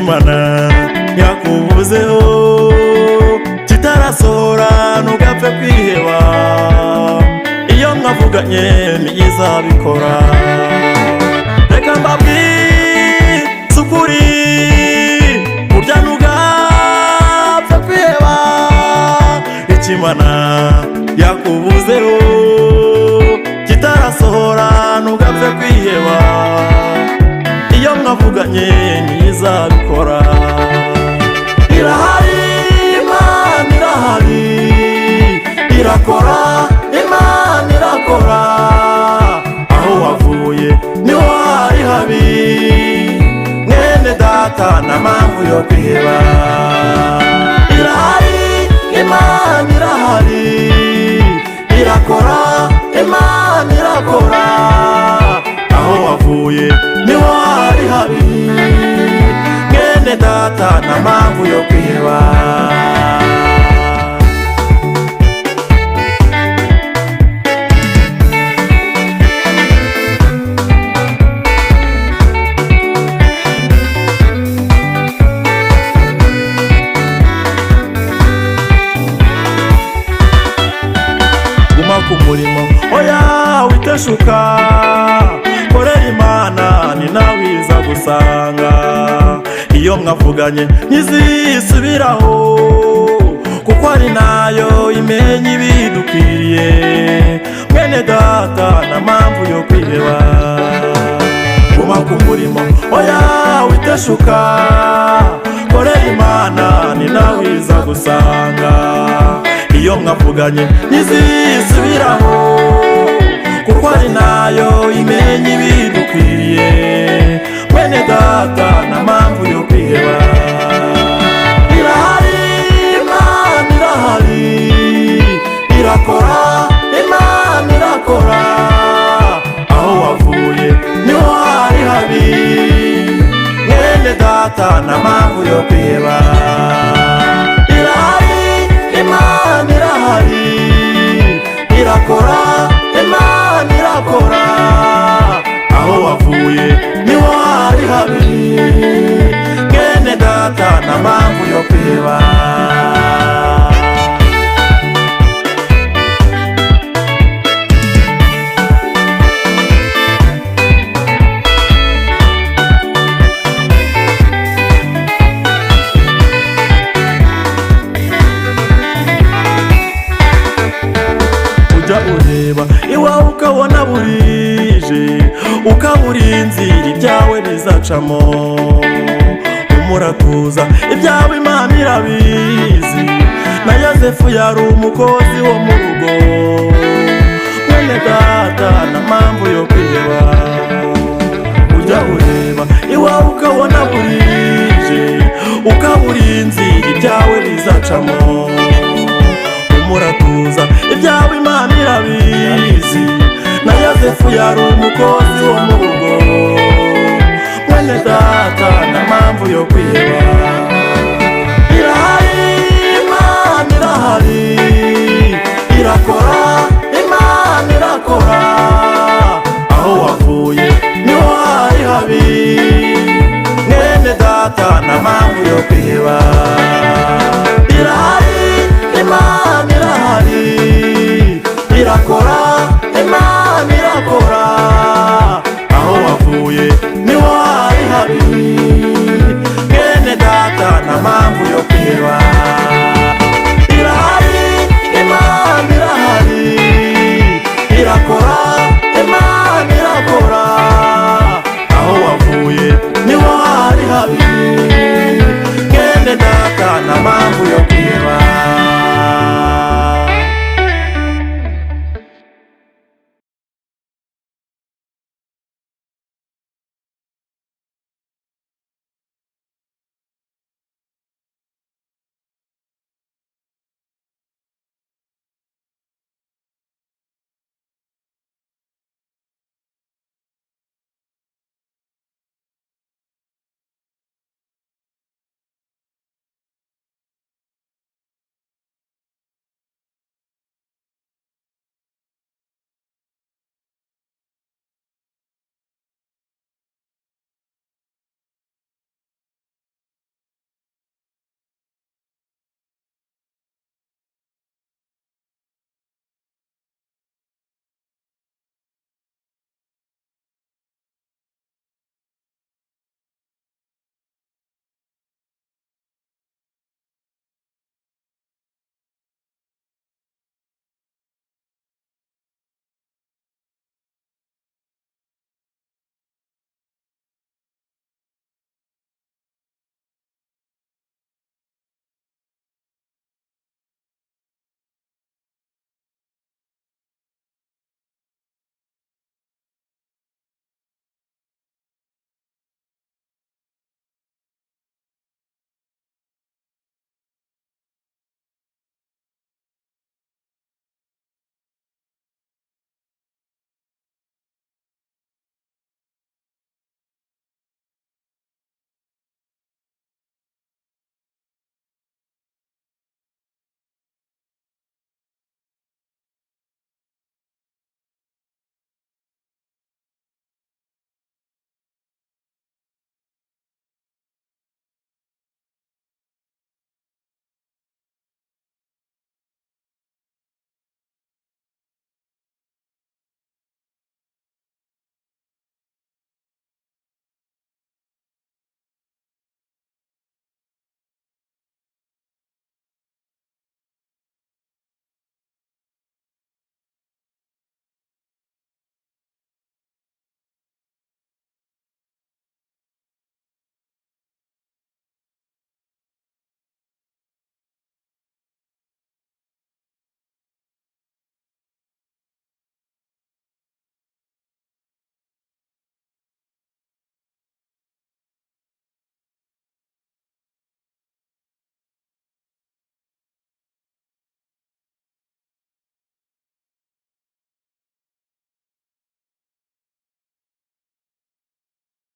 Imana yakuvuzeho kitarasohora ntugapfe kwiheba, iyo mwavuganye ntizabikora. Reka mbabwize ukuri, burya ntugapfe kwiheba, icyo Imana yakuvuzeho kitarasohora ntugapfe kwiheba, iyo mwavuganye ntizabikora. Irahari Imana irahari, irakora Imana irakora, aho wavuye niho hari habi, mwene data nta mpamvu yo kwiheba. Irahari Imana irahari, irakora Imana irakora, aho wavuye niho hari habi, mwene data nta mpamvu yo kwiheba. Guma ku murimo oya witeshuka, korera Imana ni nawe iza gusanga, iyo mwavuganye ntizisubiraho, kuko ari nayo imenya ibidukwiriye, mwene data nta mpamvu yo kwiheba. Guma ku murimo oya witeshuka, korera Imana ni nawe iza gusanga, iyo mwavuganye ntizisubiraho, kuko ari nayo imenya ibidukwiriye, mwene data nta mpamvu yo kwiheba. Irahari Imana irahari, irakora Imana irakora, aho wavuye niho hari habi, mwene data nta mpamvu yo kwiheba. Irahari Imana irahari, irakora Imana irakora, aho wavuye niho hari habi, mwene data nta mpamvu yo kwiheba. Ujya ureba iwawe ukabona burije, ukabura inzira ibyawe bizacamo, umuratuza ibyawe Imana irabizi, na Yozefu yari umukozi wo mu rugo, mwene data nta mpamvu yo kwiheba. Ujya ureba iwawe ukabona burije, ukabura inzira ibyawe bizacamo, umuratuza ibyawe Imana irabizi, na Yozefu yari umukozi wo mu rugo, mwene data nta mpamvu yo kwiheba. Irahari Imana irahari, irakora Imana irakora, aho wavuye niho hari habi, mwene data nta mpamvu yo kwiheba. Irahari Imana irahari, irakora Imana irakora, aho wavuye niho hari habi, mwene data nta mpamvu yo kwiheba.